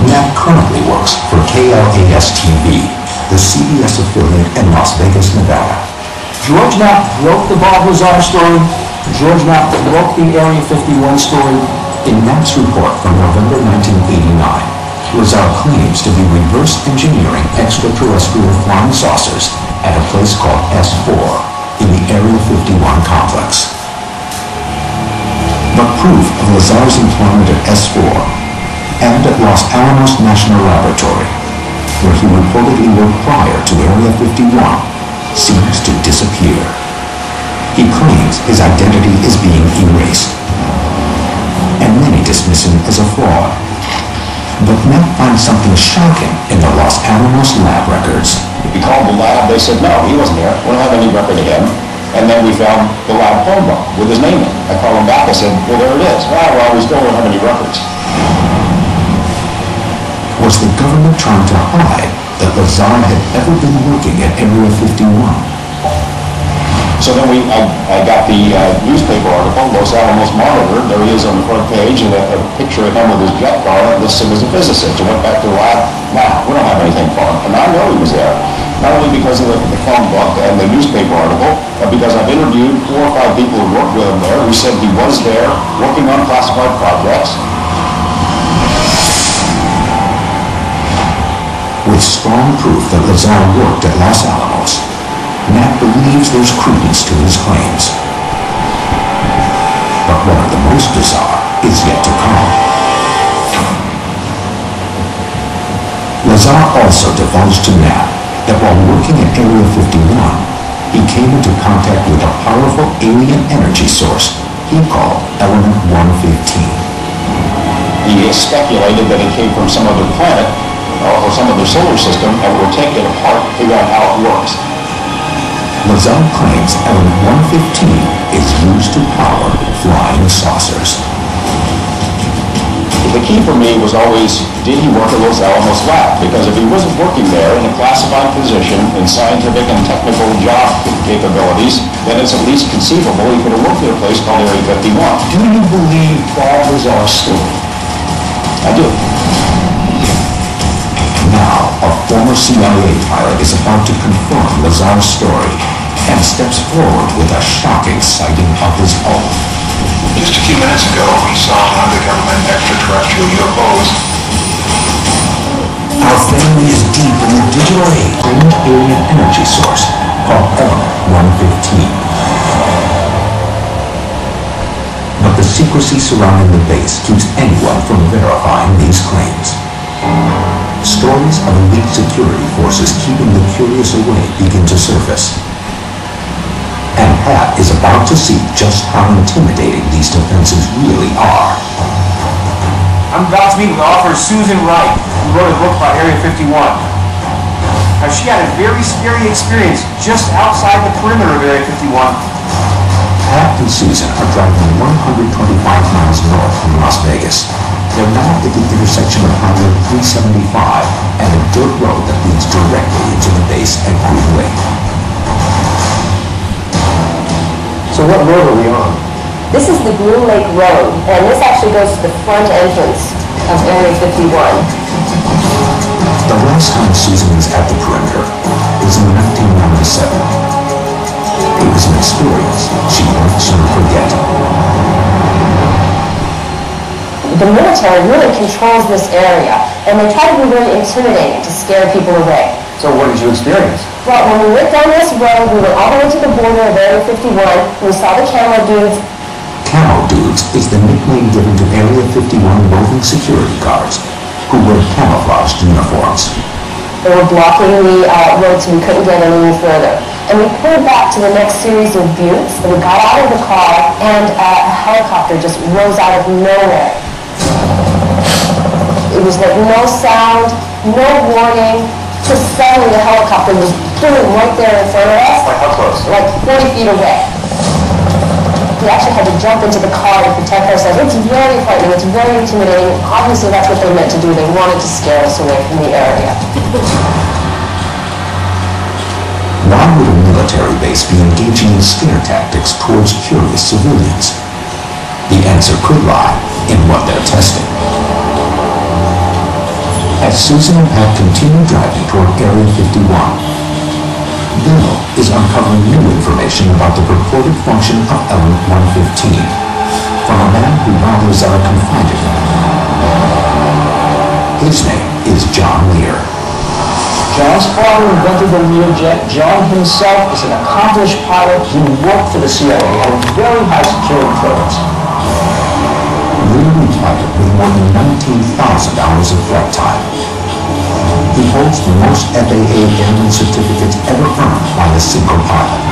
Knapp currently works for KLAS-TV, the CBS affiliate in Las Vegas, Nevada. George Knapp broke the Bob Lazar story. George Knapp broke the Area 51 story. In Knapp's report from November 1989, Lazar claims to be reverse engineering extraterrestrial flying saucers at a place called S4 in the Area 51 complex. But proof of Lazar's employment at S4 and at Los Alamos National Laboratory, where he reportedly worked prior to Area 51, seems to disappear. He claims his identity is being erased, and many dismiss him as a fraud. But Knapp finds something shocking in the Los Alamos lab records. We called the lab, they said, no, he wasn't here. We don't have any record of him. And then we found the lab phone book with his name in it. I called him back, I said, well, there it is. Well, we still don't have any records. Was the government trying to hide that Lazar had ever been working at Area 51? So then I got the newspaper article, Los Alamos Monitor. There he is on the front page, and a picture of him with his jet car that lists him as a physicist. I went back to the lab. Wow, we don't have anything for him. And I know he was there, not only because of the phone book and the newspaper article, but because I've interviewed 4 or 5 people who worked with him there who said he was there working on classified projects. With strong proof that Lazar worked at Los Alamos, Knapp believes there's credence to his claims. But one of the most bizarre is yet to come. Lazar also divulged to Knapp that while working at Area 51, he came into contact with a powerful alien energy source he called Element 115. He speculated that it came from some other planet or some other solar system, and we'll take it apart to figure out how it works. Lazar claims Element 115 is used to power flying saucers. The key for me was always, did he work at Los Alamos lab? Because if he wasn't working there in a classified position in scientific and technical job capabilities, then it's at least conceivable he could have worked at a place called Area 51. Do you believe Bob Lazar's story? I do. Now, a former CIA pilot is about to confirm Lazar's story and steps forward with a shocking sighting of his own. Just a few minutes ago, we saw one of the government extraterrestrial UFOs. Our family is deep in the digital age, strange alien energy source called Element 115. But the secrecy surrounding the base keeps anyone from verifying these claims. Stories of elite security forces keeping the curious away begin to surface. And Pat is about to see just how intimidating these defenses really are. I'm about to meet with author Susan Wright, who wrote a book about Area 51. Now, she had a very scary experience just outside the perimeter of Area 51. Pat and Susan are driving 125 miles north from Las Vegas. They're now at the intersection of Highway 375 and a dirt road that leads directly into the base at Green Lake. So what road are we on? This is the Green Lake Road, and this actually goes to the front entrance of Area 51. The last time Susan was at the perimeter was in 1997. It was an experience she won't soon forget. The military really controls this area, and they try to be very intimidating to scare people away. So what did you experience? Well, when we went down this road, we went all the way to the border of Area 51, we saw the camo dudes. Camo dudes is the nickname given to Area 51 roving security guards who wear camouflaged uniforms. They were blocking the road so we couldn't get any further. And we pulled back to the next series of buttes, and we got out of the car, and a helicopter just rose out of nowhere. It was like no sound, no warning, just suddenly the helicopter was boom right there in front of us. Like how close? Like 40 feet away. We actually had to jump into the car to protect ourselves. It's very frightening, it's very intimidating. Obviously that's what they meant to do. They wanted to scare us away from the area. Why would a military base be engaging in scare tactics towards curious civilians? The answer could lie in what they're testing. as Susan and Pat continue driving toward Area 51. Bill is uncovering new information about the purported function of element 115 from a man who Bob Lazar confided in. His name is John Lear. John's father invented the Learjet. John himself is an accomplished pilot. He worked for the CIA at a very high security clearance. Lear retired with more than 19,000 hours of flight time. He holds the most FAA airman certificates ever earned by a single pilot.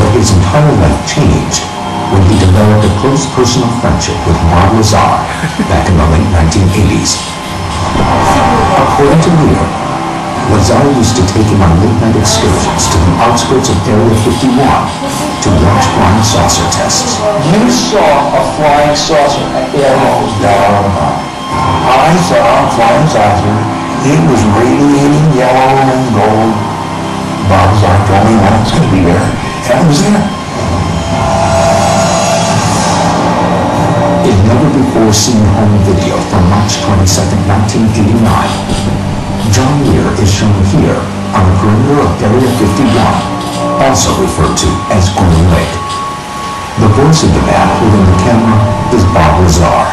But his entire life changed when he developed a close personal friendship with Bob Lazar back in the late 1980s. According to Lear, Lazar used to take him on late-night excursions to the outskirts of Area 51 to watch flying saucer tests. You saw a flying saucer at Area 51. I saw a flying saucer. It was radiating yellow and gold. Bob Lazar told me when it was going to be there, and it was there. In never-before-seen home video from March 22, 1989, John Lear is shown here on the perimeter of Area 51, also referred to as Groom Lake. The voice of the man holding the camera is Bob Lazar.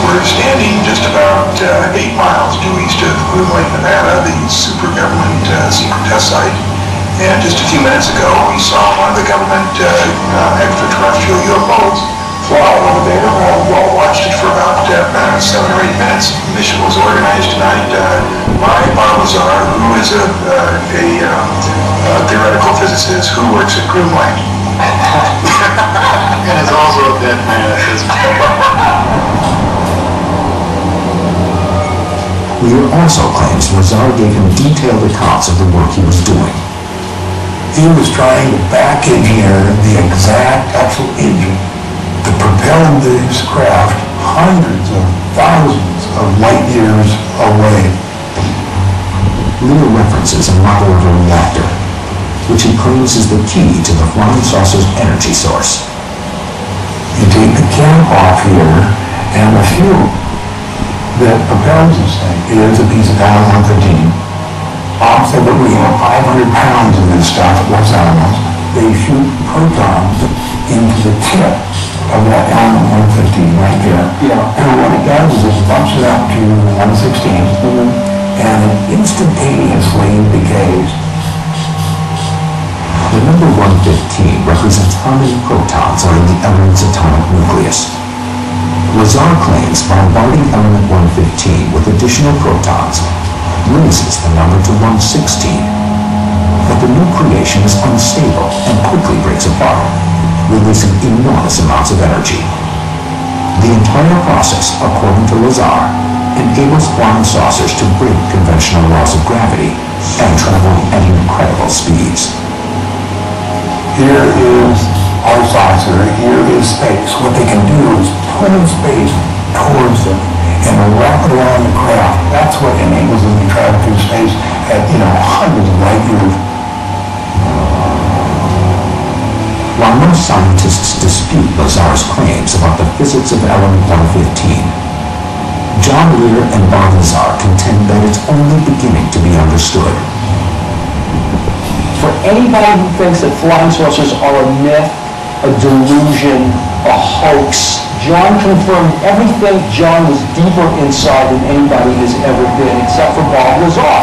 We're standing just about 8 miles due east of Groom Lake, Nevada, the super government secret test site. And just a few minutes ago, we saw one of the government extraterrestrial UFOs flying over there. We all watched it for about 7 or 8 minutes. The mission was organized tonight by Bob Lazar, who is a theoretical physicist who works at Groom Lake. And is also a dead man at this point. Lear also claims Lazar gave him detailed accounts of the work he was doing. He was trying to back engineer the exact actual engine that propelled this craft hundreds of thousands of light years away. Lear references a model of a reactor, which he claims is the key to the flying saucer's energy source. You take the cap off here, and the fuel that propels this thing is a piece of alot-13. Bob said that we have 500 pounds of this stuff at Los Alamos. They shoot protons into the tip of that element 115 right there. Yeah. And what it does is it bumps it up to 116, and it instantaneously decays. The number 115 represents how many protons are in the element's atomic nucleus. Lazar claims bombarding element 115 with additional protons raises the number to 116. But the new creation is unstable and quickly breaks apart, releasing enormous amounts of energy. The entire process, according to Lazar, enables flying saucers to break conventional laws of gravity and travel at incredible speeds. Here is our saucer, here is space. What they can do is pull space towards them and wrap it around the craft. That's what enables them to travel through space at, hundreds of light years. While most scientists dispute Lazar's claims about the physics of element 115, John Lear and Bob Lazar contend that it's only beginning to be understood. For anybody who thinks that flying saucers are a myth, a delusion, a hoax, John confirmed everything. John was deeper inside than anybody has ever been, except for Bob Lazar.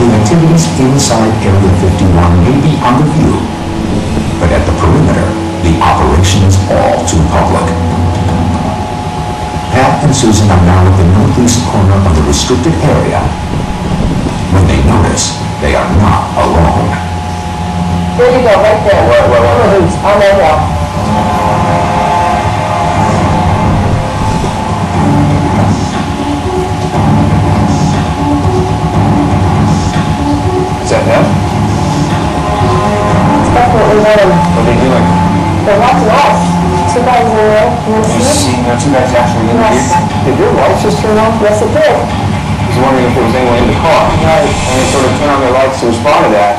The activities inside Area 51 may be under view, but at the perimeter, the operation is all too public. Pat and Susan are now at the northeast corner of the restricted area when they notice they are not alone. There you go, right there. Where? On that hill. Is that them? It's definitely them. What are they doing? They're watching us. Two guys in there. You want to You see? see, two guys actually in Yes. here. Did your lights just turn on? Yes, it did. I was wondering if there was anyone in the car. Right. And they sort of turn on their lights to respond to that.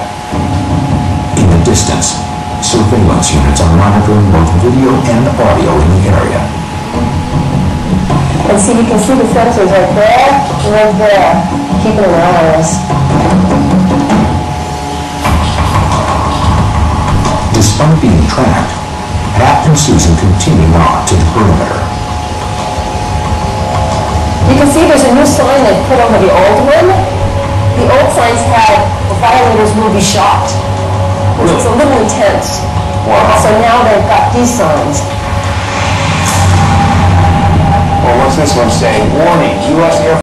In the distance, Surveillance units are monitoring both video and audio in the area. And see, you can see the sensors right there, right there, keeping an eye on us. Despite being tracked, Pat and Susan continue on to the perimeter. You can see there's a new sign they put over the old one. The old signs had, violators will be shot. It's a little intense. Wow. So now they've got these signs. Well, what's this one say? Warning, U.S. Air